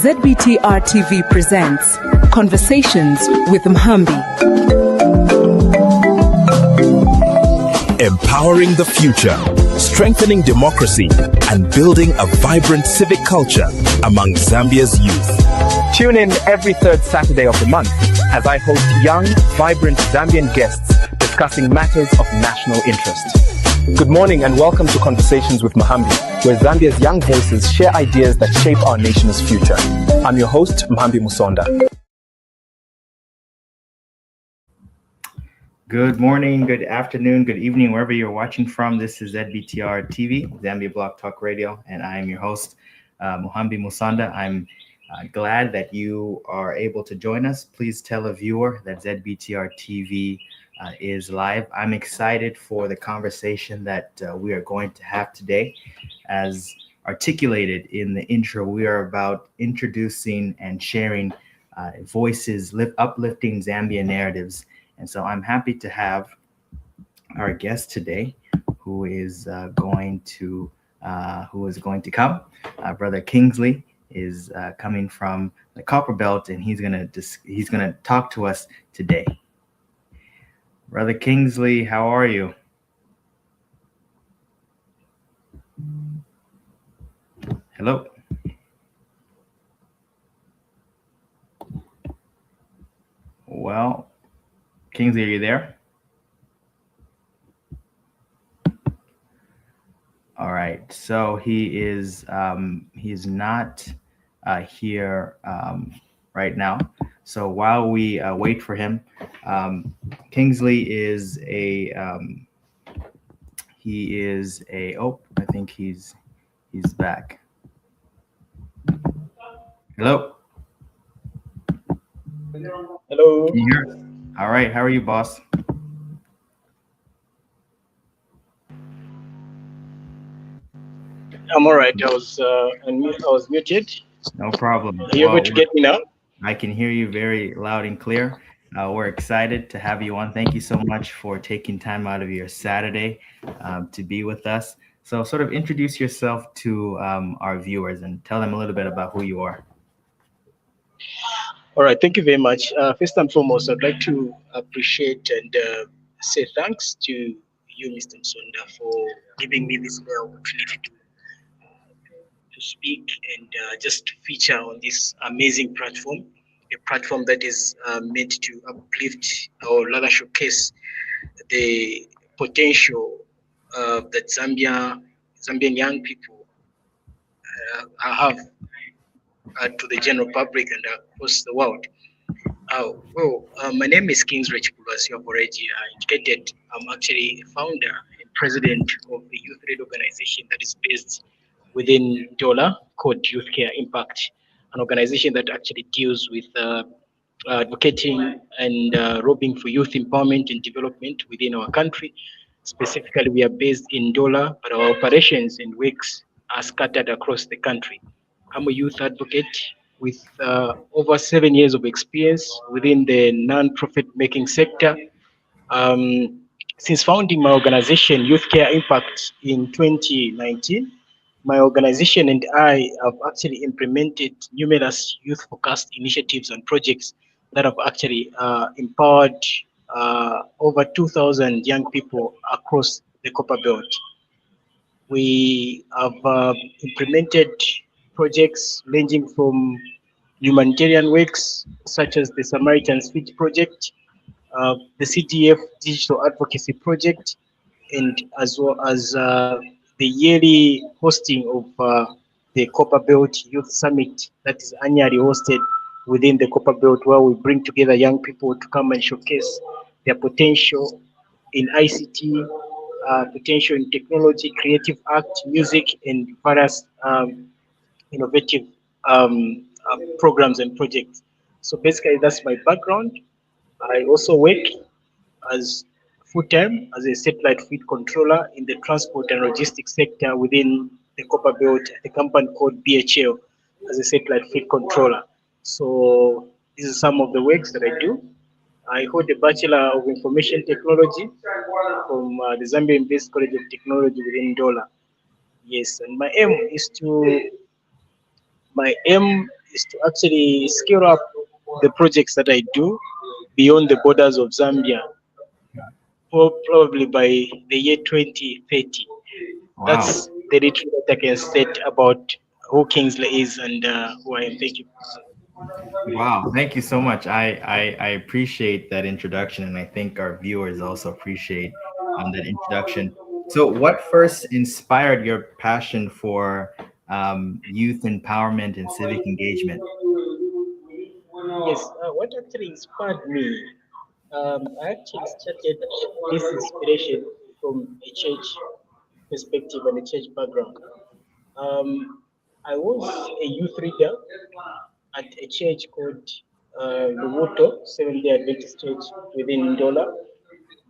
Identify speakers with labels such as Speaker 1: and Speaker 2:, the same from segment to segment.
Speaker 1: ZBTR TV presents Conversations with Mhambi.
Speaker 2: Empowering the future, strengthening democracy, and building a vibrant civic culture among Zambia's youth.
Speaker 3: Tune in every third Saturday of the month as I host young, vibrant Zambian guests discussing matters of national interest. Good morning and welcome to Conversations with Mhambi, where Zambia's young voices share ideas that shape our nation's future. I'm your host, Mhambi Musonda.
Speaker 4: Good morning, good afternoon, good evening, wherever you're watching from. This is ZBTR TV, Zambia Blog Talk Radio, and I am your host, Mhambi Musonda. I'm glad that you are able to join us. Please tell a viewer that ZBTR TV is live. I'm excited for the conversation that we are going to have today. As articulated in the intro, we are about introducing and sharing voices, uplifting Zambian narratives. And so I'm happy to have our guest today, who is going to come. Brother Kingsley is coming from the Copper Belt, and he's gonna talk to us today. Brother Kingsley, how are you? Hello. Well, Kingsley, are you there? All right. So he is not here right now. So while we wait for him, Kingsley is I think he's back. Hello.
Speaker 5: Hello.
Speaker 4: Can you hear us? All right. How are you, boss?
Speaker 5: I'm all right. I was muted.
Speaker 4: No problem.
Speaker 5: Are you able to get me now?
Speaker 4: I can hear you very loud and clear. We're excited to have you on. Thank you so much for taking time out of your Saturday to be with us. So sort of introduce yourself to our viewers and tell them a little bit about who you are.
Speaker 5: All right. Thank you very much. First and foremost, I'd like to appreciate and say thanks to you, Mr. Msonda, for giving me this opportunity to speak and just feature on this amazing platform, a platform that is meant to uplift or rather showcase the potential that Zambian young people have to the general public and across the world. My name is Kingsley, as you have already indicated. I'm actually a founder and president of the youth-led organization that is based within Dola called Youth Care Impact, an organization that actually deals with advocating and lobbying for youth empowerment and development within our country. Specifically, we are based in Dola, but our operations and works are scattered across the country. I'm a youth advocate with over 7 years of experience within the non-profit making sector. Since founding my organization, Youth Care Impact, in 2019, my organization and I have actually implemented numerous youth-focused initiatives and projects that have actually empowered over 2,000 young people across the Copper Belt. We have implemented projects ranging from humanitarian works such as the Samaritan's Feet Project, the CDF Digital Advocacy Project, and as well as the yearly hosting of the Copper Belt Youth Summit that is annually hosted within the Copper Belt, where we bring together young people to come and showcase their potential in ICT, potential in technology, creative art, music, and various innovative programs and projects. So basically, that's my background. I also work as full-time as a satellite feed controller in the transport and logistics sector within the Copper Belt, a company called BHL, as a satellite feed controller. So these are some of the works that I do. I hold a Bachelor of Information Technology from the Zambia-based College of Technology within Dola. Yes, and my aim is to actually scale up the projects that I do beyond the borders of Zambia, probably by the year 2030.
Speaker 4: Wow.
Speaker 5: That's the little that I can state about who Kingsley is and who I am. Thank you.
Speaker 4: Wow, thank you so much. I appreciate that introduction, and I think our viewers also appreciate that introduction. So, what first inspired your passion for youth empowerment and civic engagement?
Speaker 5: Yes, what actually inspired me, I actually started this inspiration from a church perspective and a church background. I was a youth leader at a church called the Woto Seventh Day Adventist Church within Ndola.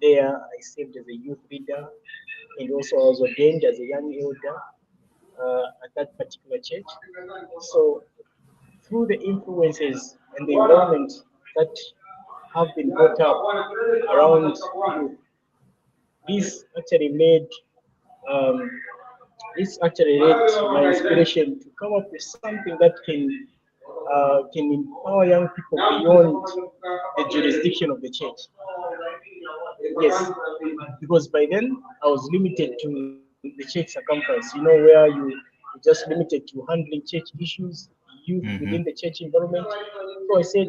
Speaker 5: There, I served as a youth leader, and also I was ordained as a young elder at that particular church. So, through the influences and the environment that have been brought up around youth, this actually made um, this actually led my inspiration to come up with something that can empower young people beyond the jurisdiction of the church. Yes, because by then I was limited to the church circumference, where you're just limited to handling church issues, youth within
Speaker 4: Hmm.
Speaker 5: the church environment. So I said,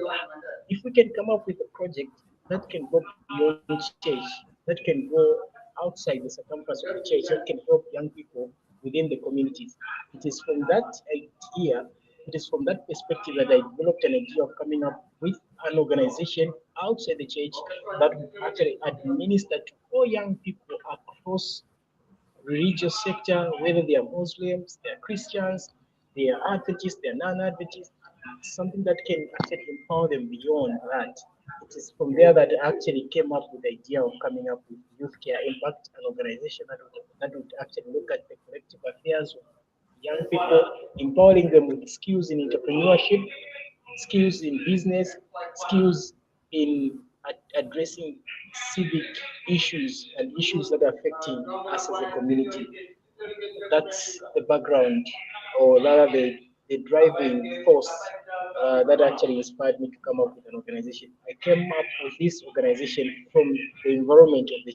Speaker 5: if we can come up with a project that can go beyond church, that can go outside the circumference of the church, that can help young people within the communities. It is from that idea, it is from that perspective that I developed an idea of coming up with an organization outside the church that would actually administer to all young people across religious sector, whether they are Muslims, they are Christians, they are Adventists, they are non-Adventists, something that can actually empower them beyond that. It is from there that I actually came up with the idea of coming up with Youth Care Impact, an organization that would actually look at the collective affairs of young people, empowering them with skills in entrepreneurship, skills in business, skills in addressing civic issues and issues that are affecting us as a community. That's the background, or rather the driving force that actually inspired me to come up with an organization. I came up with this organization from the environment of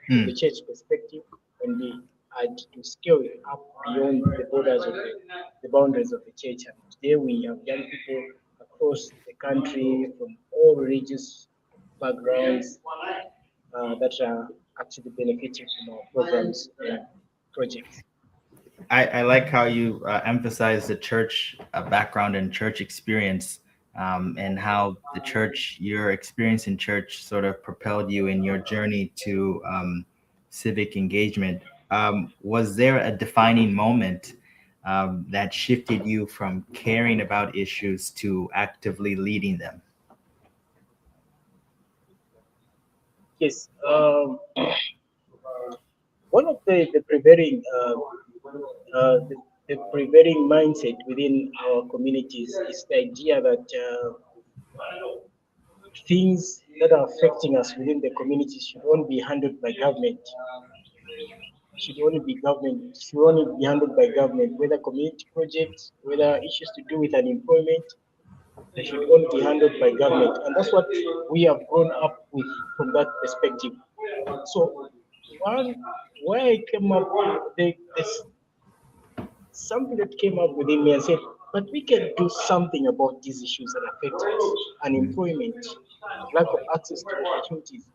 Speaker 5: from the church perspective, and we had to scale it up beyond the borders of the boundaries of the church. And today we have young people across the country from all religious backgrounds that are actually benefiting from our programs and projects.
Speaker 4: I like how you emphasize the church background and church experience, and how the church, your experience in church, sort of propelled you in your journey to civic engagement. Was there a defining moment that shifted you from caring about issues to actively leading them?
Speaker 5: Yes, one of the prevailing the prevailing mindset within our communities is the idea that things that are affecting us within the community should only be handled by government. Should only be handled by government, whether community projects, whether issues to do with unemployment, they should only be handled by government. And that's what we have grown up with from that perspective. So one where I came up with something that came up within me and said, but we can do something about these issues that affect us. Unemployment, lack of access to opportunities.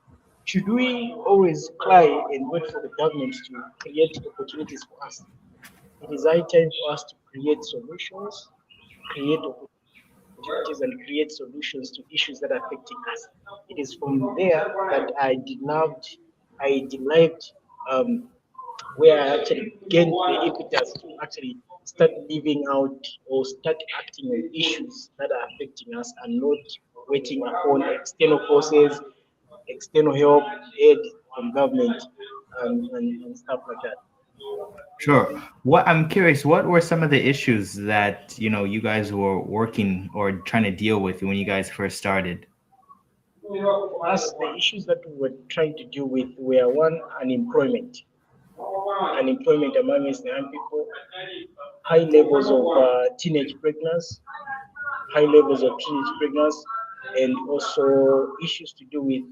Speaker 5: Should we always cry and wait for the government to create opportunities for us? It is high time for us to create solutions, create opportunities, and create solutions to issues that are affecting us. It is from there that I derived um, where I actually gained the impetus to actually start living out or start acting on issues that are affecting us and not waiting upon external forces, external help, aid from government, and stuff like that.
Speaker 4: Sure. What I'm curious, what were some of the issues that, you guys were working or trying to deal with when you guys first started?
Speaker 5: For us, the issues that we were trying to deal with were one, unemployment. unemployment amongst the young people, high levels of teenage pregnancy, and also issues to do with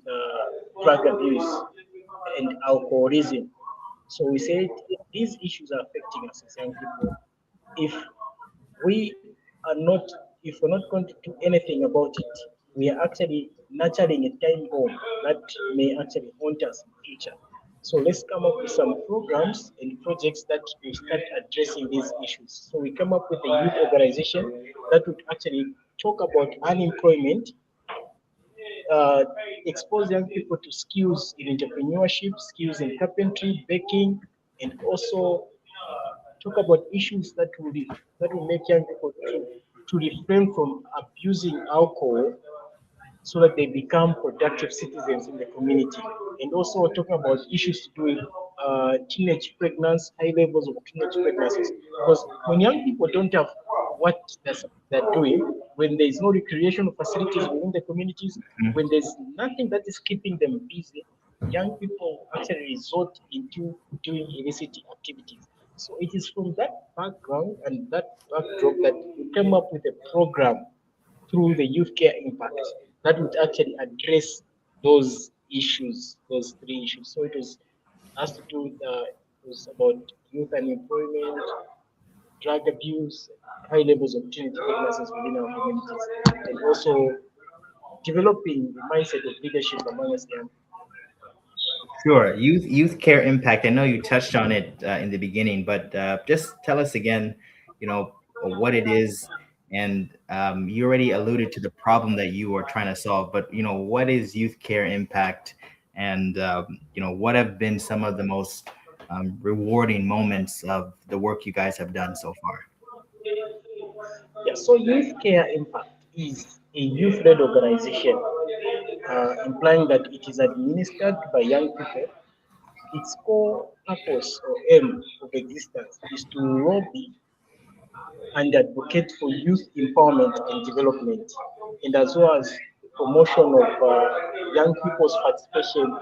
Speaker 5: drug abuse and alcoholism. So we said these issues are affecting us as young people. If we are not, if we're not going to do anything about it, we are actually nurturing a time bomb that may actually haunt us in the future. So let's come up with some programs and projects that will start addressing these issues. So we come up with a youth organization that would actually talk about unemployment, uh, expose young people to skills in entrepreneurship, skills in carpentry, baking, and also talk about issues that will make young people to refrain from abusing alcohol so that they become productive citizens in the community. And also talking about issues to do with teenage pregnancy, high levels of teenage pregnancies. Because when young people don't have what they're doing, when there is no recreational facilities within the communities, when there's nothing that is keeping them busy, young people actually resort into doing illicit activities. So it is from that background and that backdrop that we came up with a program through the youth care impact that would actually address those issues, those three issues. So it was has to do with it was about youth unemployment, drug abuse, high levels of teenage pregnancies within our communities, and also developing the mindset of leadership among us young.
Speaker 4: Sure. Youth care impact. I know you touched on it in the beginning, but just tell us again, what it is. And you already alluded to the problem that you are trying to solve, but what is youth care impact? And what have been some of the most rewarding moments of the work you guys have done so far?
Speaker 5: Yeah, so Youth Care Impact is a youth-led organization, implying that it is administered by young people. Its core purpose or aim of existence is to lobby and advocate for youth empowerment and development, and as well as the promotion of young people's participation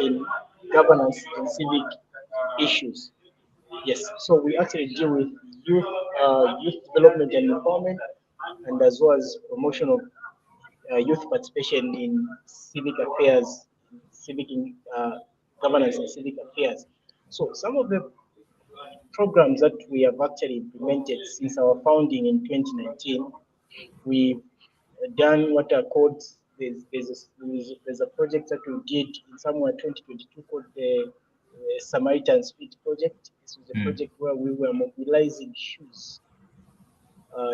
Speaker 5: in governance and civic issues. Yes, so we actually deal with youth development and empowerment, and as well as promotion of youth participation in civic affairs, civic governance and civic affairs. So some of the programs that we have actually implemented since our founding in 2019, we've done what are called there's a project that we did in somewhere 2022 called the Samaritan's Feet project. This was a
Speaker 4: Mm.
Speaker 5: project where we were mobilizing shoes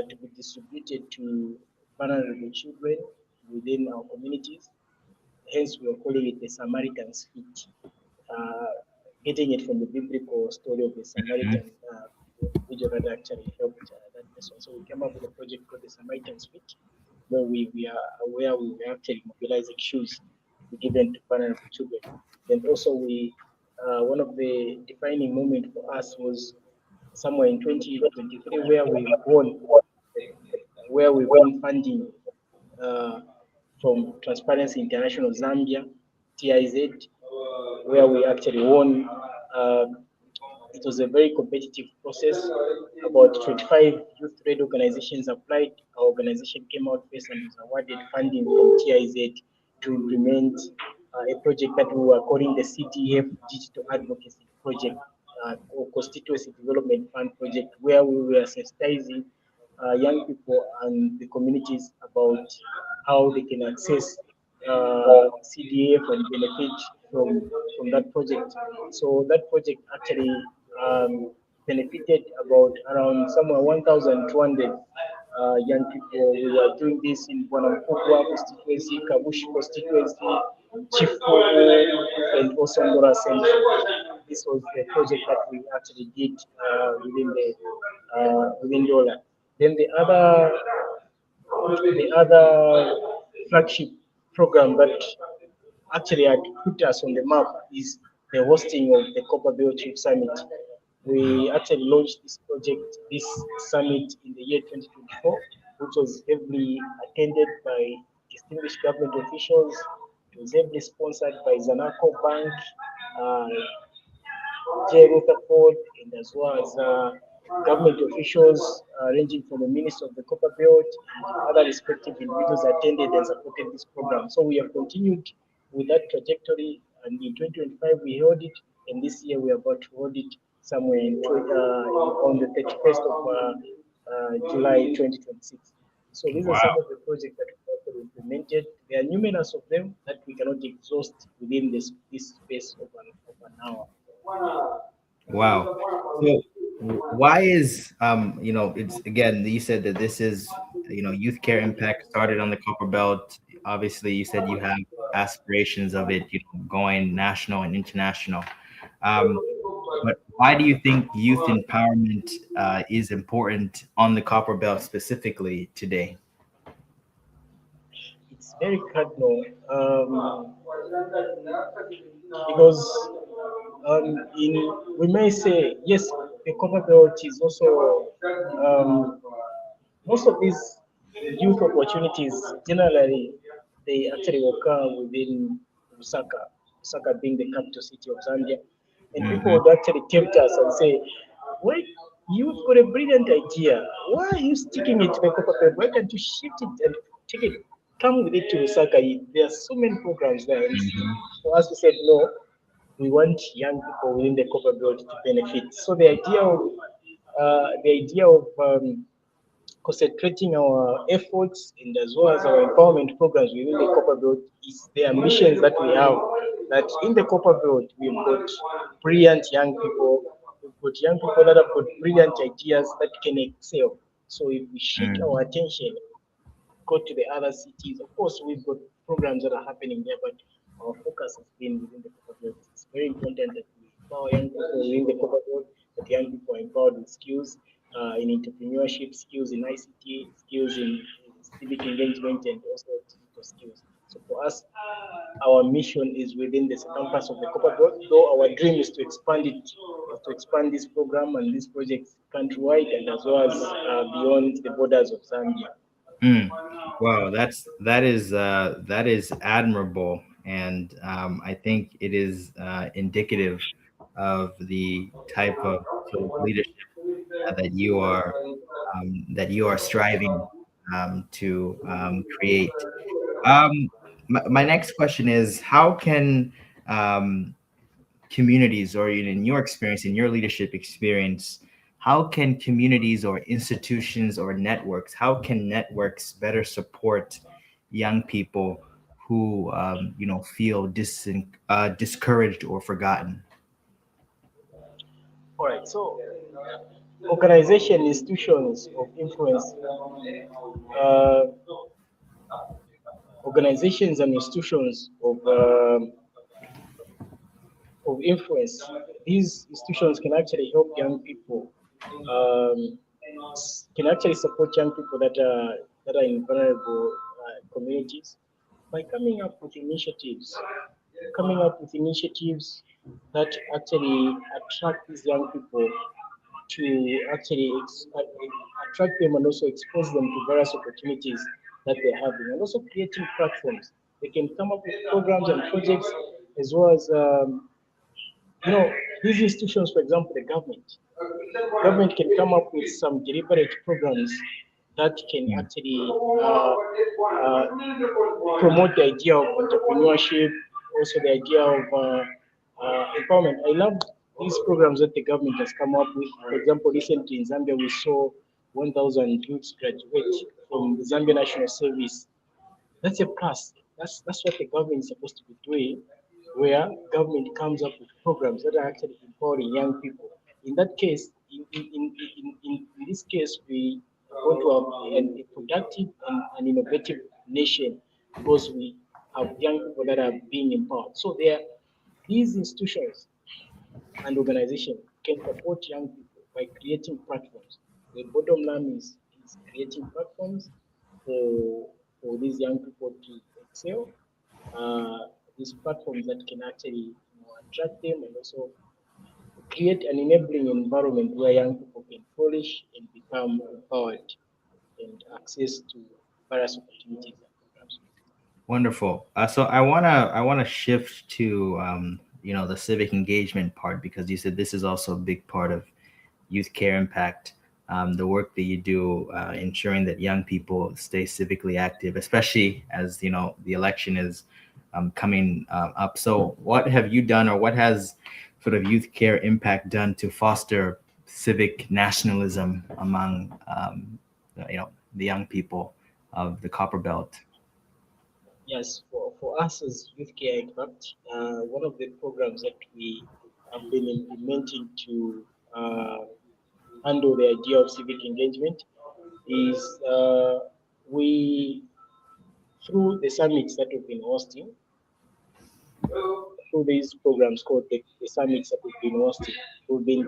Speaker 5: to be distributed to vulnerable children within our communities. Hence, we are calling it the Samaritan's Feet, uh, getting it from the biblical story of the
Speaker 4: Mhm.
Speaker 5: Samaritan individual that actually helped that person. So we came up with a project called the Samaritan's Feet, where we were actually mobilizing shoes to be given to vulnerable children. Then also one of the defining moments for us was somewhere in 2023 where we won funding uh, from Transparency International Zambia, TIZ, where we actually won. Uh, it was a very competitive process. About 25 youth-led organizations applied. Our organization came out first and was awarded funding from TIZ to implement a project that we were calling the CTF Digital Advocacy Project or Constituency Development Fund Project, where we were sensitizing young people and the communities about how they can access CDF and benefit from that project. So that project actually benefited about around somewhere 1,200 young people. We were doing this in Bwanamkubwa constituency, Kabushi constituency, Chipulu, and also Ngora Central. This was the project that we actually did within Yola. Then the other flagship program that actually had put us on the map is the hosting of the Copper Belt Trip Summit. We actually launched this summit in the year 2024, which was heavily attended by distinguished government officials. It was heavily sponsored by Zanaco Bank, uh, J. Rutherford, and as well as government officials ranging from the Minister of the Copper Belt and other respective individuals attended and supported this program. So we have continued with that trajectory, and in 2025 we held it, and this year we are about to hold it somewhere on the 31st of July 2026. So these are
Speaker 4: Wow.
Speaker 5: some of the projects that we have implemented. There are numerous of them that we cannot exhaust within this space of an hour.
Speaker 4: Wow. So why is it's again, you said that this is youth care impact started on the Copper Belt. Obviously, you said you have aspirations of it, going national and international. But why do you think youth empowerment is important on the Copper Belt specifically today?
Speaker 5: It's very cardinal because in we may say yes, the copper belt is also most of these youth opportunities generally they actually occur within Lusaka, Lusaka being the capital city of Zambia, and people
Speaker 4: Hmm.
Speaker 5: would actually tempt us and say, "Why you've got a brilliant idea? Why are you sticking it to the copper belt? Why can't you shift it and take it, come with it to Lusaka? There are so many programs there." And for us, we said no. We want young people within the copper belt to benefit. So the idea of concentrating our efforts and as well as our empowerment programs within the copper belt is the ambitions that we have. That in the copper belt we've got brilliant young people, we've got young people that have got brilliant ideas that can excel. So if we shift our attention, go to the other cities. Of course, we've got programs that are happening there, but our focus has been within the copper belt. It's very important that we empower young people within the copper belt, that young people are empowered with skills in entrepreneurship, skills in ICT, skills in civic engagement, and also digital skills. So for us, our mission is within the circumference of the copper belt, though our dream is to expand it, to expand this program and these projects countrywide and as well as beyond the borders of Zambia.
Speaker 4: Mm. Wow, that is admirable, and I think it is indicative of the type of sort of leadership that you are striving to create. My next question is, how can um, communities, or in your experience, in your leadership experience, how can communities or institutions or networks, how can networks better support young people who feel discouraged or forgotten?
Speaker 5: All right, so organization, institutions of influence, uh, organizations and institutions of influence. These institutions can actually help young people, um, can actually support young people that are in vulnerable communities by coming up with initiatives that actually attract these young people to actually attract them and also expose them to various opportunities that they're having, and also creating platforms. They can come up with programs and projects as well as these institutions, for example, the government can come up with some deliberate programs that can
Speaker 4: Yeah.
Speaker 5: actually uh, promote the idea of entrepreneurship, also the idea of empowerment. I love these programs that the government has come up with. For example, recently in Zambia, we saw 1,000 youths graduate from the Zambia National Service. That's a plus. That's what the government is supposed to be doing, where government comes up with programs that are actually empowering young people. In that case, in this case, we want to have a productive and an innovative nation because we have young people that are being empowered. So there, these institutions and organizations can support young people by creating platforms. The bottom line is creating platforms for these young people to excel. These platforms that can actually attract them and also create an enabling environment where young people can flourish and become empowered and access to various opportunities and programs.
Speaker 4: Wonderful. So I wanna shift to the civic engagement part, because you said this is also a big part of youth care impact, the work that you do, ensuring that young people stay civically active, especially as the election is coming up. So what have you done, or what has sort of youth care impact done to foster civic nationalism among the young people of the Copper Belt?
Speaker 5: Yes, for us as Youth Care Impact, one of the programs that we have been implementing to handle the idea of civic engagement is we, through the summits that we've been hosting, through these programs called the summits that we've been hosting, we've been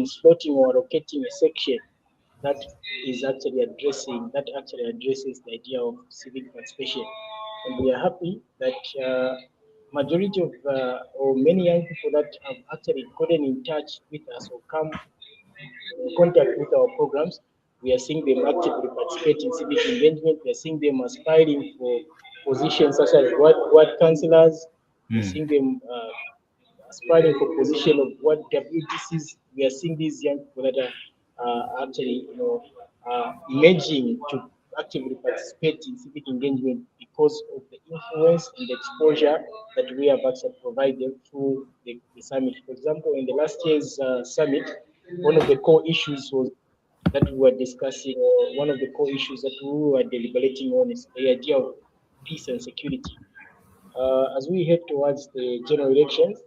Speaker 5: slotting or allocating a section that actually addresses the idea of civic participation. And we are happy that majority of or many young people that have actually gotten in touch with us or come in contact with our programs, we are seeing them actively participate in civic engagement. We are seeing them aspiring for positions such as ward councillors. We're seeing them aspiring for position of what WDCs. We are seeing these young people that are actually, emerging to actively participate in civic engagement because of the influence and the exposure that we have actually provided through the summit. For example, in the last year's summit, one of the core issues was that we were discussing, or one of the core issues that we were deliberating on, is the idea of peace and security. As we head towards the general elections,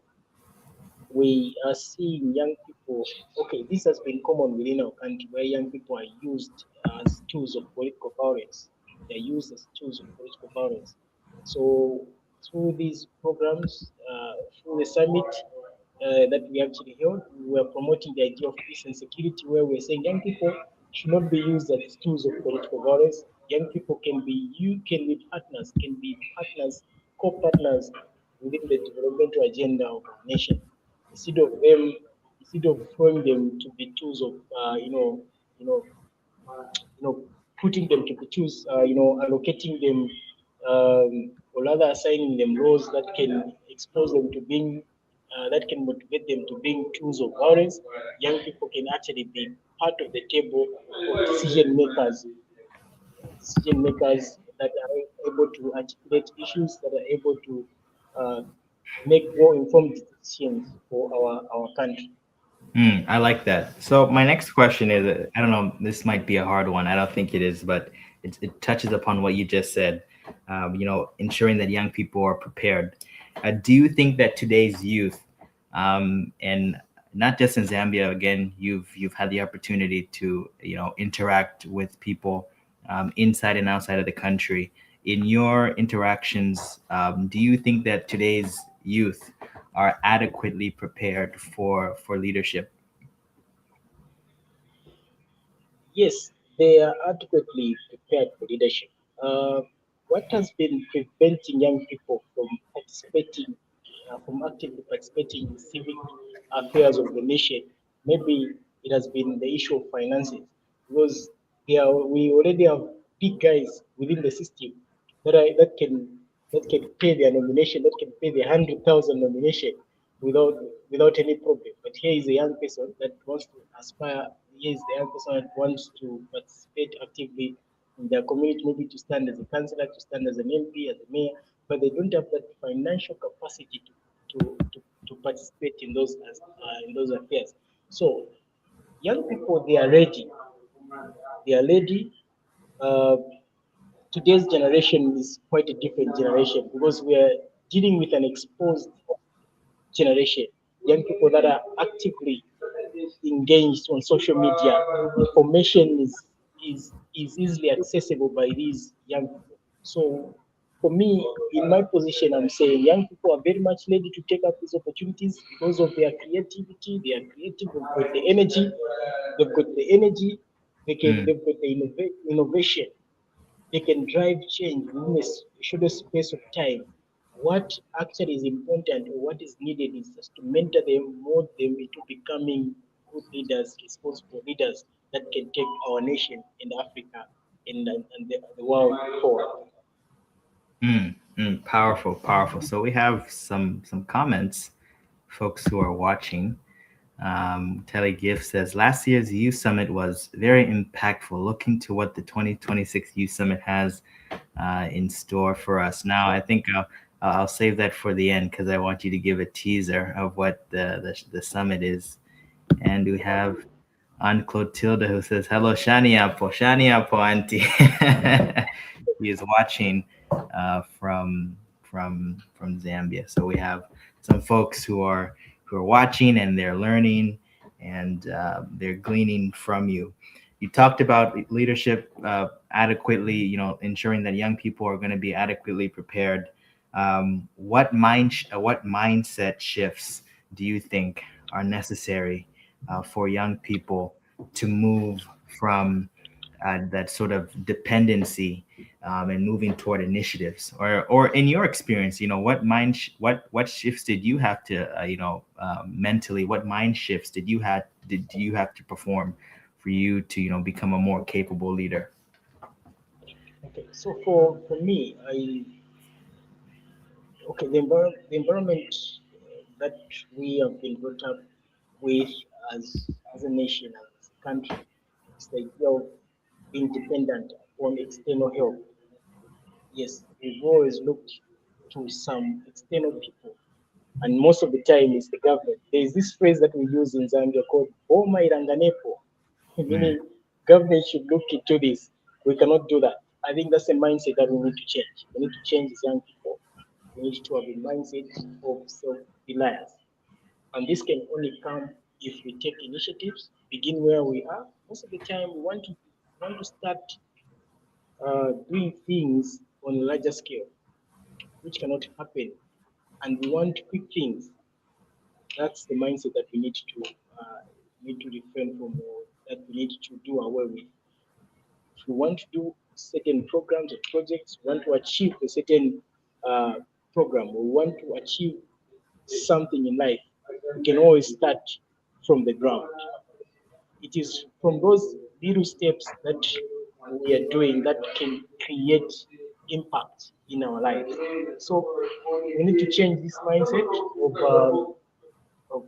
Speaker 5: we are seeing young people. Okay, this has been common within our country, where young people are used as tools of political violence. They're used as tools of political violence. So through these programs, through the summit that we actually held, we were promoting the idea of peace and security, where we're saying young people should not be used as tools of political violence. Young people can be partners, co-partners within the developmental agenda of our nation, instead of them, instead of throwing them to be tools of, you know, putting them to be tools, allocating them, or rather assigning them roles that can expose them to being, that can motivate them to being tools of violence. Young people can actually be part of the table of decision makers that are able to articulate issues, that are able to uh, make more informed decisions for our country.
Speaker 4: I like that. So my next question is, I don't know, this might be a hard one. I don't think it is, but it touches upon what you just said. Ensuring that young people are prepared. Do you think that today's youth, and not just in Zambia, again, you've had the opportunity to interact with people inside and outside of the country. In your interactions, do you think that today's youth are adequately prepared for leadership?
Speaker 5: Yes, they are adequately prepared for leadership. What has been preventing young people from actively participating in civic affairs of the nation? Maybe it has been the issue of finances, because we already have big guys within the system that can pay their nomination, that can pay the 100,000 nomination without without any problem. But here is a young person that wants to aspire. Here is the young person that wants to participate actively in their community, maybe to stand as a councillor, to stand as an MP, as a mayor, but they don't have that financial capacity to participate in those affairs. So young people, they are ready. They are ready. Uh, Today's generation is quite a different generation, because we are dealing with an exposed generation, young people that are actively engaged on social media. Information is easily accessible by these young people. So for me, in my position, I'm saying young people are very much ready to take up these opportunities because of their creativity. They are creative, they've got the energy, they've got the innovation. They can drive change within a shorter space of time. What actually is important, or what is needed, is just to mentor them, mold them into becoming good leaders, responsible leaders that can take our nation and Africa and the world forward.
Speaker 4: Powerful, powerful. So we have some comments, folks who are watching. Telly Gift says last year's Youth Summit was very impactful. Looking to what the 2026 Youth Summit has in store for us. Now, I think I'll save that for the end because I want you to give a teaser of what the summit is. And we have Aunt Clotilda who says, "Hello, Shani Apo, Auntie." He is watching from Zambia. So we have some folks who are watching and they're learning and they're gleaning from you. You talked about leadership adequately, ensuring that young people are going to be adequately prepared. What mindset shifts do you think are necessary for young people to move from that sort of dependency and moving toward initiatives, or in your experience, what shifts did you have to, mentally, what mind shifts did you have to perform for you to, become a more capable leader?
Speaker 5: Okay, so for me, the environment that we have been brought up with as a nation, as a country, is the idea of being dependent on external help. Yes, we've always looked to some external people, and most of the time it's the government. There is this phrase that we use in Zambia called "Boma iranganepo," meaning government should look into this. We cannot do that. I think that's a mindset that we need to change. We need to change as young people. We need to have a mindset of self-reliance. And this can only come if we take initiatives, begin where we are. Most of the time, we want to start doing things on a larger scale, which cannot happen, and we want quick things. That's the mindset that we need to refrain from, or that we need to do away with. If we want to do certain programs or projects, we want to achieve a certain uh, program, or we want to achieve something in life, we can always start from the ground. It is from those little steps that we are doing that can create impact in our lives. So we need to change this mindset of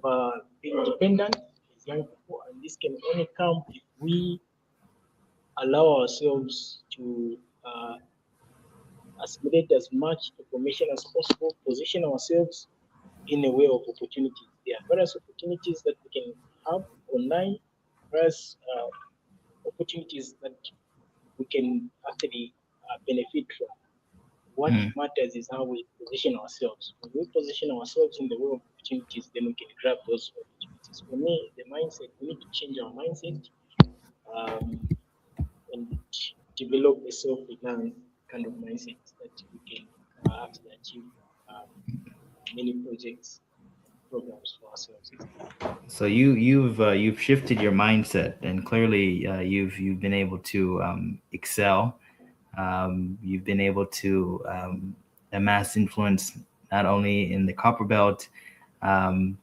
Speaker 5: being dependent as young people, and this can only come if we allow ourselves to assimilate as much information as possible, position ourselves in a way of opportunities. There are various opportunities that we can have online, various opportunities that we can actually benefit from. What matters is how we position ourselves. When we position ourselves in the way of opportunities, then we can grab those opportunities. For me, the mindset, we need to change our mindset um, and develop a self-reliance kind of mindset that we can actually achieve many projects, programs for ourselves.
Speaker 4: So you've shifted your mindset, and clearly you've been able to excel. You've been able to amass influence not only in the copper belt, um,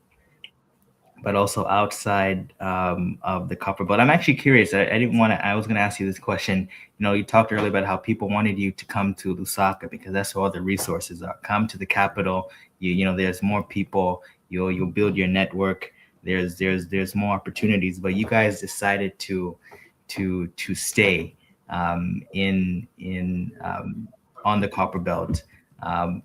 Speaker 4: but also outside of the copper belt. I'm actually curious. I didn't want to. I was going to ask you this question. You talked earlier about how people wanted you to come to Lusaka because that's where all the resources are. Come to the capital. There's more people. You'll build your network. There's more opportunities. But you guys decided to stay in on the copper belt. Um,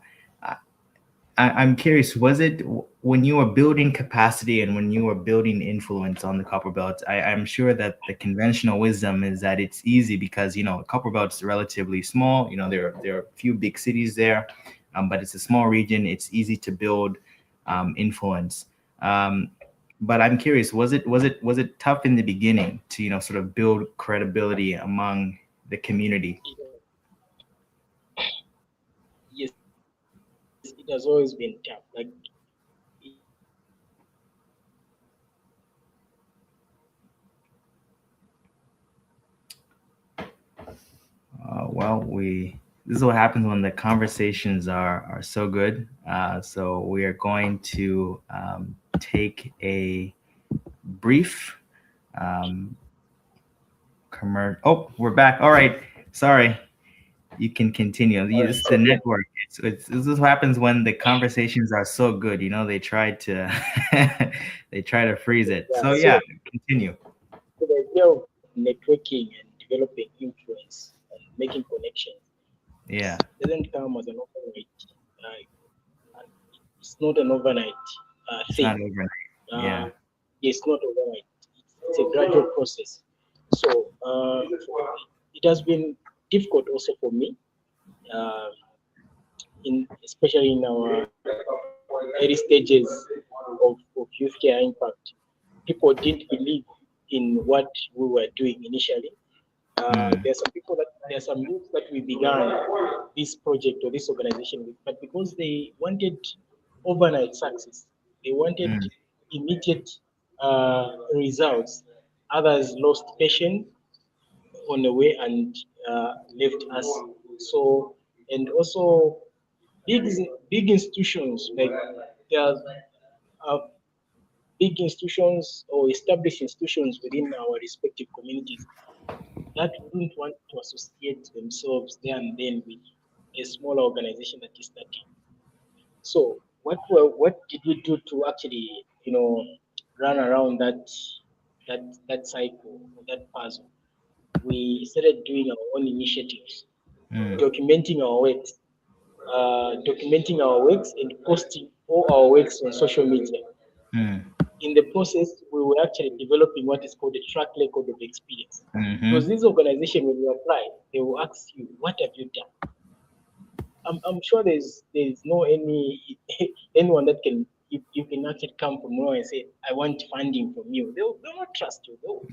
Speaker 4: I'm curious, was it when you were building capacity and when you were building influence on the copper belt? I'm sure that the conventional wisdom is that it's easy because, copper belt's relatively small. There are a few big cities there, but it's a small region. It's easy to build influence. But I'm curious, was it tough in the beginning to, sort of build credibility among the community?
Speaker 5: Yes, it has always been tough. Like
Speaker 4: Well, this is what happens when the conversations are so good. So we are going to take a brief commercial. Oh, we're back. All right. Sorry. you can continue. It's the network. This is what happens when the conversations are so good. They try to they try to freeze it. So yeah, continue.
Speaker 5: So the idea of networking and developing influence and making connections doesn't come as an overnight. And it's not an overnight
Speaker 4: It's
Speaker 5: thing.
Speaker 4: not overnight.
Speaker 5: It's not overnight. It's a gradual process. So it has been difficult also for me, especially in our early stages of youth care impact. People didn't believe in what we were doing initially. There are some youth that we began this project or this organization with, but because they wanted overnight success, they wanted immediate results. Others lost patience on the way and left us. So, and also big institutions, like there are big institutions or established institutions within our respective communities that wouldn't want to associate themselves there and then with a smaller organization that is starting. So what did we do to actually run around that cycle or that puzzle? We started doing our own initiatives, documenting our works and posting all our works on social media. In the process, we were actually developing what is called a track record of experience. Because this organization, when you apply, they will ask you, what have you done? I'm sure there's no anyone that can, if you can actually come from nowhere and say, I want funding from you. They'll not trust you. They'll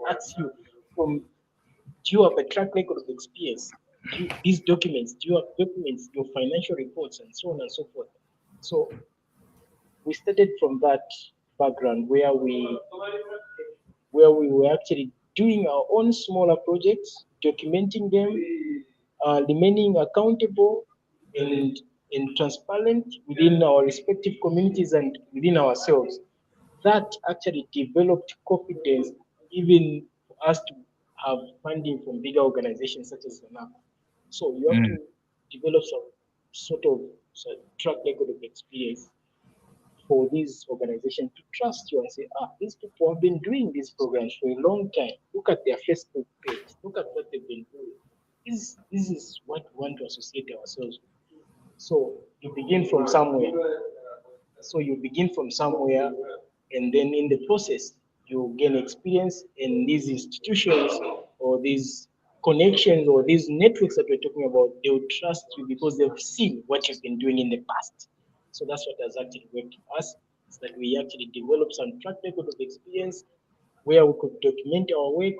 Speaker 5: ask you, do you have a track record of experience? These documents, do you have documents, your financial reports, and so on and so forth. So we started from that background where we were actually doing our own smaller projects, documenting them, remaining accountable and transparent within our respective communities and within ourselves. That actually developed confidence even for us to have funding from bigger organizations such as ZANAP. So you have to develop some sort of track record of experience for these organizations to trust you and say, these people have been doing these programs for a long time. Look at their Facebook page. Look at what they've been doing. This is what we want to associate ourselves with. So you begin from somewhere. And then in the process, you gain experience in these institutions or these connections or these networks that we're talking about. They will trust you because they've seen what you've been doing in the past. So that's what has actually worked for us, is that we actually developed some track record of experience where we could document our work,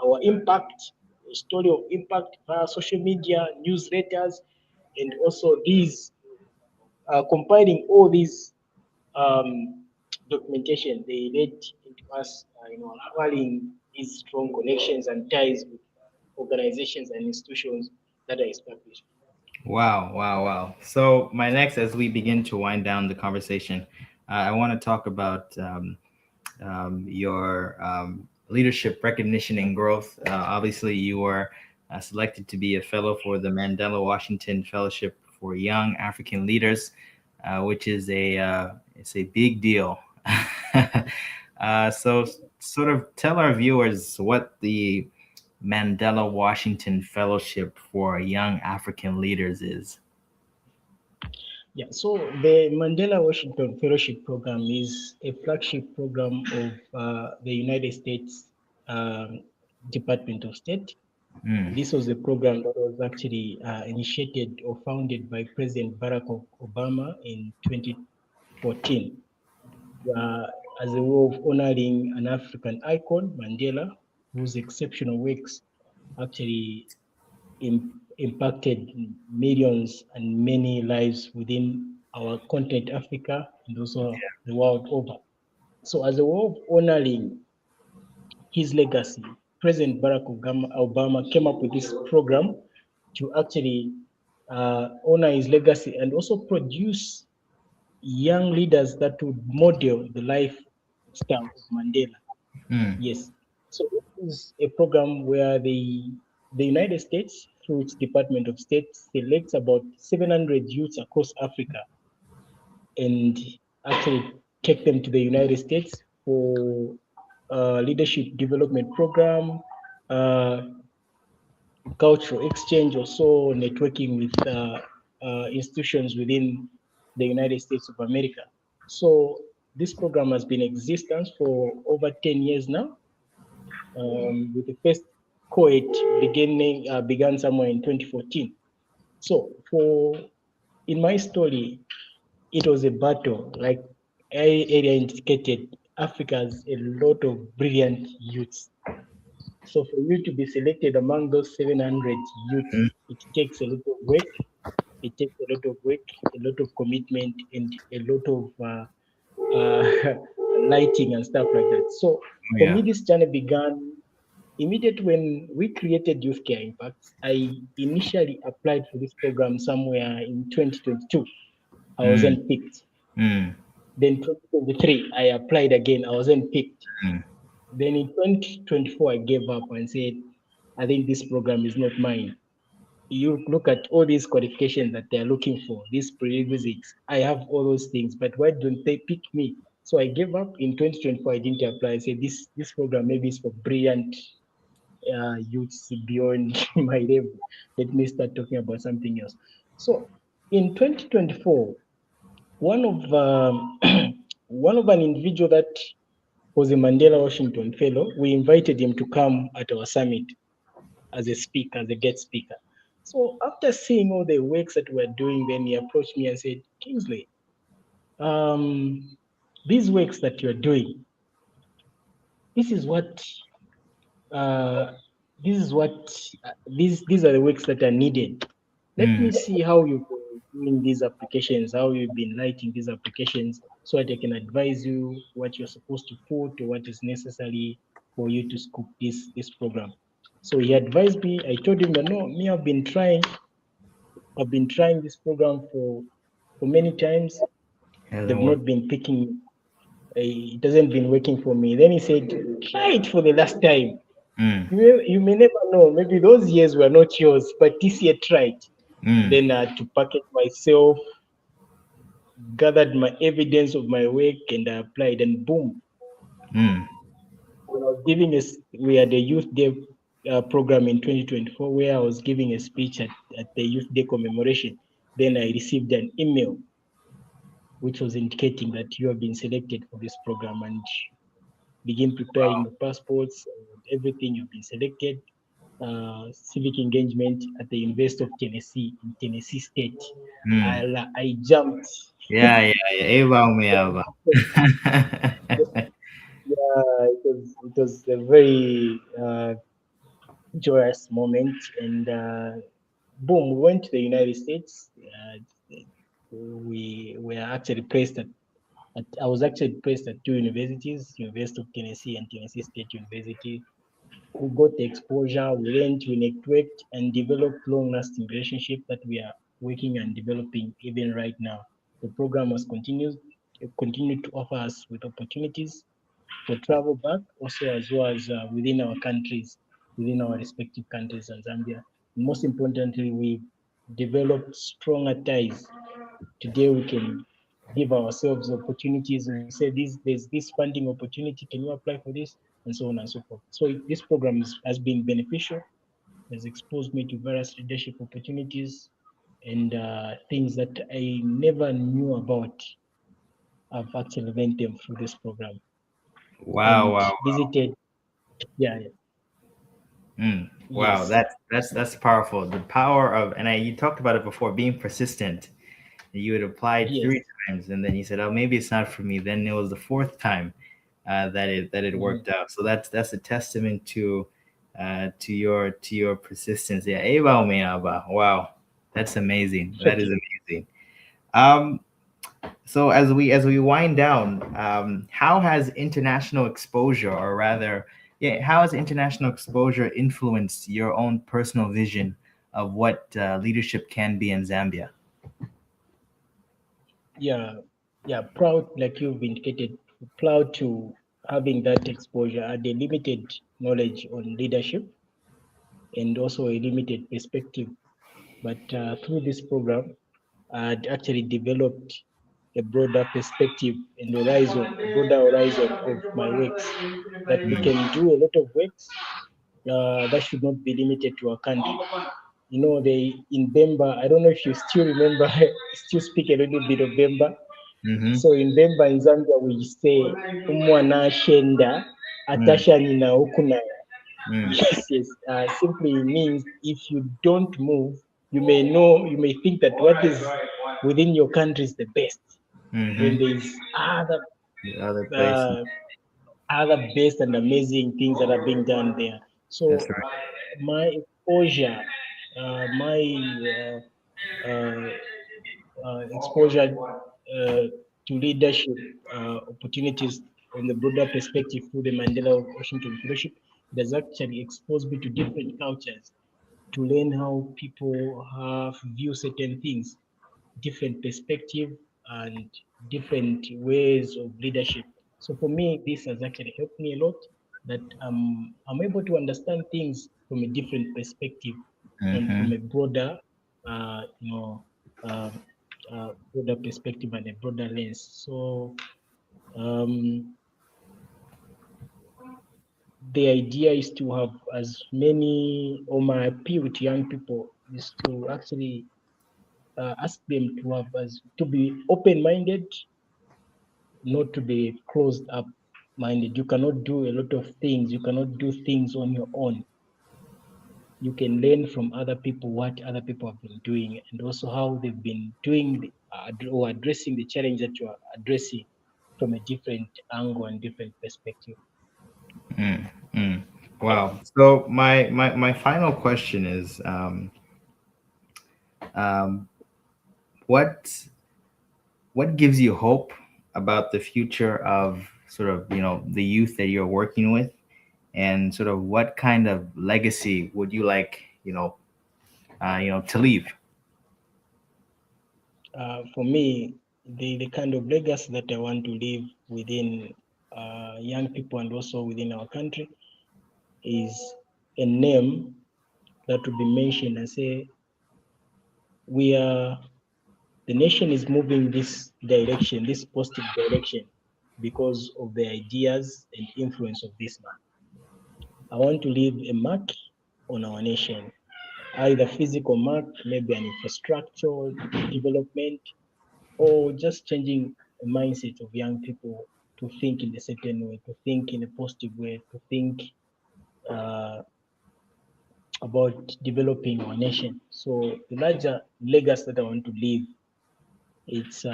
Speaker 5: our impact, a story of impact via social media, newsletters, and also these compiling all these documentation. They led into us, acquiring these strong connections and ties with organizations and institutions that are established.
Speaker 4: Wow. So my next, as we begin to wind down the conversation, I want to talk about your leadership recognition and growth. Obviously, you were selected to be a fellow for the Mandela-Washington Fellowship for Young African Leaders, which is it's a big deal. So sort of tell our viewers what the Mandela-Washington Fellowship for Young African Leaders is.
Speaker 5: Yeah, so the Mandela-Washington Fellowship Program is a flagship program of the United States Department of State. This was a program that was actually initiated or founded by President Barack Obama in 2014 as a way of honoring an African icon, Mandela, whose exceptional works actually impacted millions and many lives within our continent, Africa, and also the world over. So as a way of honoring his legacy, President Barack Obama came up with this program to actually honor his legacy and also produce young leaders that would model the lifestyle of Mandela. Yes. So it is a program where the United States, through its Department of State, selects about 700 youths across Africa and actually take them to the United States for leadership development program, cultural exchange, also networking with institutions within the United States of America. So this program has been in existence for over 10 years now, with the first cohort began somewhere in 2014. So in my story, it was a battle. Like I earlier indicated, Africa has a lot of brilliant youths. So for you to be selected among those 700 youths, it takes a lot of work. It takes a lot of work, a lot of commitment, and a lot of lighting and stuff like that. So for me, this journey began immediately when we created Youth Care Impacts. I initially applied for this program somewhere in 2022. I wasn't picked. Then 2023, I applied again. I wasn't picked. Then in 2024, I gave up and said, I think this program is not mine. You look at all these qualifications that they're looking for, these prerequisites. I have all those things, but why don't they pick me? So I gave up in 2024. I didn't apply. I said, this program maybe is for brilliant youths beyond my level. Let me start talking about something else. So in 2024, one of an individual that was a Mandela-Washington fellow, we invited him to come at our summit as a speaker, as a guest speaker. So after seeing all the works that we're doing, then he approached me and said, Kingsley, these works that you're doing, this is what these are the works that are needed. Let me see how you've been doing these applications, how you've been lighting these applications, so that I can advise you what you're supposed to put or what is necessary for you to scoop this program. So he advised me. I told him that no, me, I've been trying this program for many times. They've not been picking. It hasn't been working for me. Then he said, try it for the last time. You may never know. Maybe those years were not yours, but this year try it. Then I had to package myself, gathered my evidence of my work, and I applied, and boom. When I was we had a Youth Day program in 2024 where I was giving a speech at the Youth Day commemoration. Then I received an email which was indicating that you have been selected for this program, and begin preparing your passports and everything. You've been selected. Civic engagement at the University of Tennessee in Tennessee State. I jumped.
Speaker 4: Yeah.
Speaker 5: It was a very joyous moment, and boom, we went to the United States. We were actually placed I was actually placed at two universities, University of Tennessee and Tennessee State University. We got the exposure, we learned, we networked, and developed long-lasting relationships that we are working and developing even right now. The program has continued to offer us with opportunities for travel back, also as well as within our countries, within our respective countries and Zambia. Most importantly, we developed stronger ties. Today we can give ourselves opportunities and say there's this funding opportunity, can you apply for this, and so on and so forth. So this program has been beneficial, has exposed me to various leadership opportunities and things that I never knew about. I've actually learned them through this program.
Speaker 4: Wow.
Speaker 5: Visited. Yeah.
Speaker 4: Wow,
Speaker 5: Yes.
Speaker 4: that's powerful. The power of, and you talked about it before, being persistent. You had applied 3 times, and then you said, "Oh, maybe it's not for me." Then it was the 4th time that it worked out. So that's a testament to your persistence. Yeah, wow, that's amazing. That is amazing. So as we wind down, how has international exposure, or rather, how has international exposure influenced your own personal vision of what leadership can be in Zambia?
Speaker 5: Yeah, proud, like you've indicated, proud to having that exposure. I had a limited knowledge on leadership, and also a limited perspective. But through this program, I'd actually developed a broader perspective and a broader horizon of my works, that we can do a lot of works that should not be limited to our country. You know, they in Bemba, I don't know if you still remember, still speak a little bit of Bemba.
Speaker 4: Mm-hmm.
Speaker 5: So in Bemba in Zambia, we say, Umwana Shenda, Atashanina Okunaya. Yes, yes. Simply means if you don't move, you may think that what is within your country is the best. When there is
Speaker 4: The other places.
Speaker 5: uh, other best and amazing things that are being done there. So
Speaker 4: That's right.
Speaker 5: my exposure, my uh, exposure to leadership opportunities on the broader perspective through the Mandela-Washington Fellowship, it has actually exposed me to different cultures, to learn how people have view certain things, different perspective and different ways of leadership. So for me, this has actually helped me a lot, that I'm able to understand things from a different perspective and from a broader, you know, um, broader perspective and a broader lens. So um, the idea is to have as many, or my appeal to young people is to actually ask them to have to be open-minded, not to be closed up minded. You cannot do a lot of things. You cannot do things on your own. You can learn from other people what other people have been doing, and also how they've been doing or addressing the challenge that you are addressing from a different angle and different perspective.
Speaker 4: Wow. So my final question is, um, what what gives you hope about the future of sort of the youth that you're working with, and sort of what kind of legacy would you like to leave?
Speaker 5: For me, the kind of legacy that I want to leave within young people and also within our country is a name that will be mentioned and say, we are, the nation is moving this direction, this positive direction, because of the ideas and influence of this man. I want to leave a mark on our nation, either physical mark, maybe an infrastructure development, or just changing the mindset of young people to think in a certain way, to think in a positive way, to think uh, about developing our nation. So the larger legacy that I want to leave, it's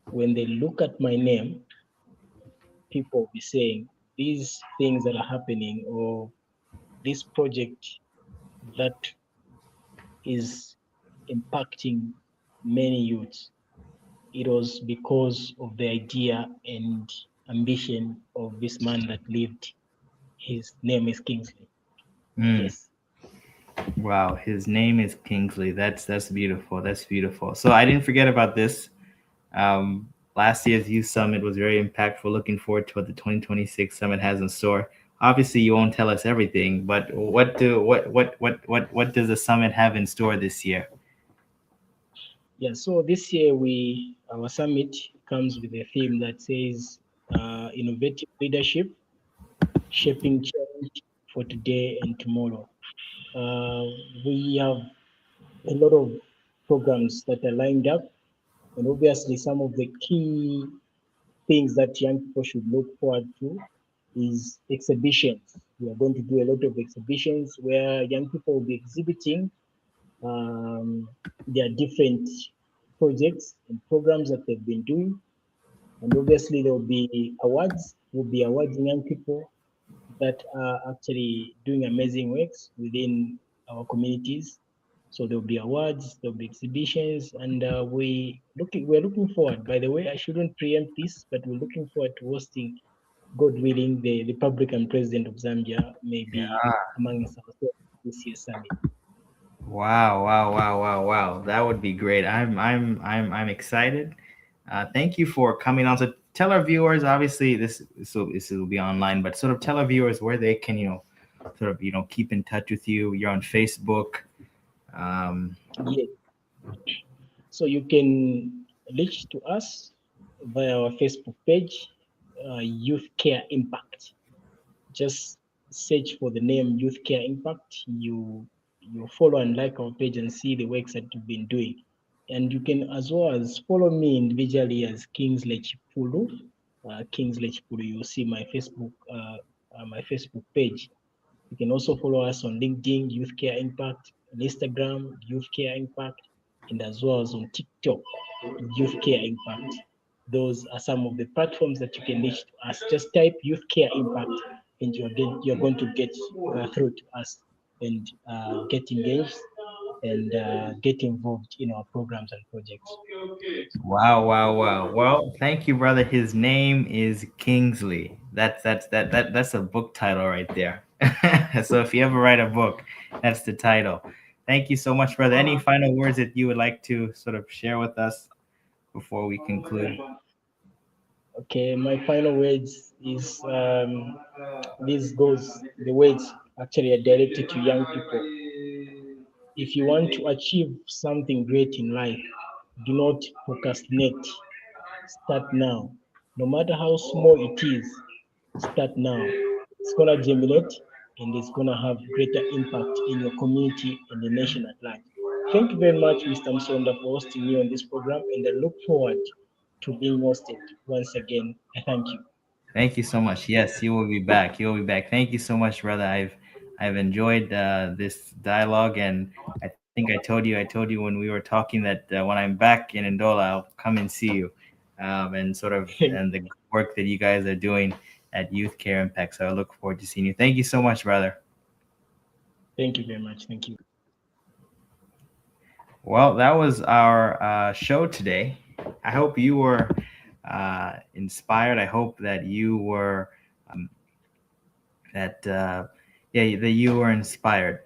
Speaker 5: when they look at my name, people will be saying these things that are happening, or this project that is impacting many youths. It was because of the idea and ambition of this man that lived. His name is Kingsley. Yes.
Speaker 4: Wow, his name is Kingsley. That's beautiful. That's beautiful. So I didn't forget about this. Last year's Youth Summit was very impactful. Looking forward to what the 2026 summit has in store. Obviously, you won't tell us everything, but what does the summit have in store this year?
Speaker 5: Yeah. So this year our summit comes with a theme that says innovative leadership, shaping change for today and tomorrow. Uh, we have a lot of programs that are lined up, and obviously some of the key things that young people should look forward to is exhibitions. We are going to do a lot of exhibitions where young people will be exhibiting um, their different projects and programs that they've been doing. And obviously there will be awards. We'll be awarding young people that are actually doing amazing works within our communities. So there'll be awards, there'll be exhibitions, and we're looking forward. By the way, I shouldn't preempt this, but we're looking forward to hosting, God willing, the Republican President of Zambia may be among us this year's summit.
Speaker 4: Wow, wow, wow, wow, wow. That would be great. I'm excited. Thank you for coming on. So tell our viewers, obviously this will be online, but sort of tell our viewers where they can, sort of, keep in touch with you? You're on Facebook.
Speaker 5: Yeah. So you can reach to us via our Facebook page, Youth Care Impact. Just search for the name Youth Care Impact. You follow and like our page and see the works that we've been doing. And you can as well as follow me individually as Kingsley Chipulu. Kingsley Chipulu. You'll see my Facebook page. You can also follow us on LinkedIn, Youth Care Impact, on Instagram, Youth Care Impact, and as well as on TikTok, Youth Care Impact. Those are some of the platforms that you can reach to us. Just type Youth Care Impact, and you're going to get through to us and get engaged and get involved in our programs and projects.
Speaker 4: Wow. Well, thank you, brother. His name is Kingsley. That's a book title right there. So if you ever write a book, that's the title. Thank you so much, brother. Any final words that you would like to sort of share with us before we conclude?
Speaker 5: Okay, my final words is the words actually are directed to young people. If you want to achieve something great in life, do not procrastinate. Start now. No matter how small it is, start now. It's gonna germinate and it's gonna have greater impact in your community and the nation at large. Thank you very much, Mr. Msonda, for hosting me on this program, and I look forward to being hosted once again. I thank you.
Speaker 4: Thank you so much. Yes, you will be back. You will be back. Thank you so much, brother. I've enjoyed this dialogue, and I think I told you when we were talking that when I'm back in Ndola, I'll come and see you, and sort of and the work that you guys are doing at Youth Care Impact. So I look forward to seeing you. Thank you so much, brother.
Speaker 5: Thank you very much. Thank you.
Speaker 4: Well, that was our show today. I hope you were inspired. I hope that you were that you were inspired.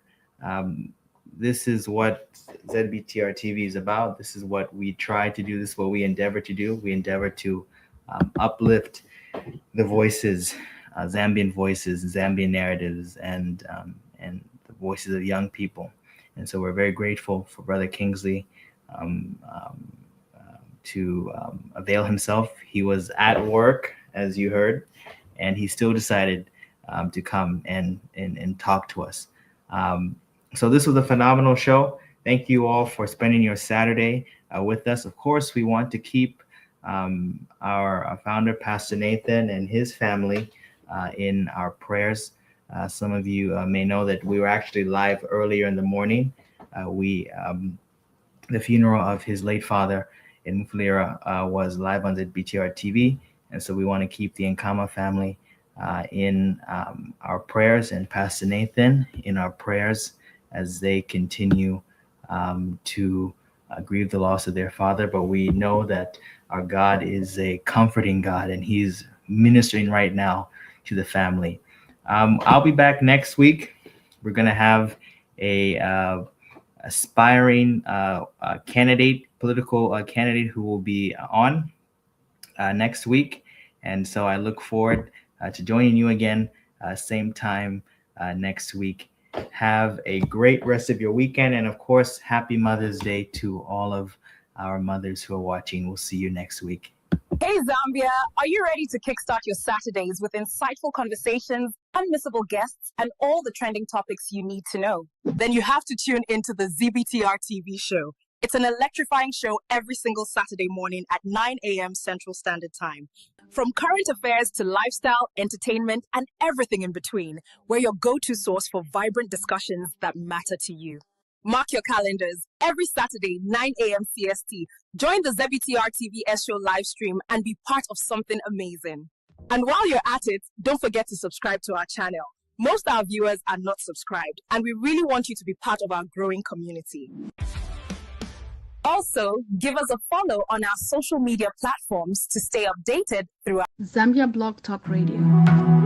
Speaker 4: This is what ZBTR TV is about. This is what we try to do. This is what we endeavor to do. We endeavor to uplift the voices, Zambian voices, Zambian narratives, and the voices of young people. And so we're very grateful for Brother Kingsley to avail himself. He was at work, as you heard, and he still decided to come and talk to us. So this was a phenomenal show. Thank you all for spending your Saturday with us. Of course, we want to keep our founder, Pastor Nathan, and his family in our prayers. Some of you may know that we were actually live earlier in the morning. The funeral of his late father in Mufulira was live on ZBTR TV, and so we want to keep the Nkama family in our prayers, and Pastor Nathan in our prayers as they continue to grieve the loss of their father. But we know that our God is a comforting God, and he's ministering right now to the family. I'll be back next week. We're going to have a aspiring political candidate who will be on next week. And so I look forward to joining you again, same time next week. Have a great rest of your weekend. And of course, happy Mother's Day to all of our mothers who are watching. We'll see you next week.
Speaker 1: Hey Zambia, are you ready to kickstart your Saturdays with insightful conversations, unmissable guests, and all the trending topics you need to know? Then you have to tune into the ZBTR TV show. It's an electrifying show every single Saturday morning at 9 a.m. Central Standard Time. From current affairs to lifestyle, entertainment, and everything in between, we're your go-to source for vibrant discussions that matter to you. Mark your calendars. Every Saturday, 9 a.m. CST. Join the ZBTR TV show live stream and be part of something amazing. And while you're at it, don't forget to subscribe to our channel. Most of our viewers are not subscribed, and we really want you to be part of our growing community. Also, give us a follow on our social media platforms to stay updated throughout
Speaker 6: Zambia Blog Talk Radio.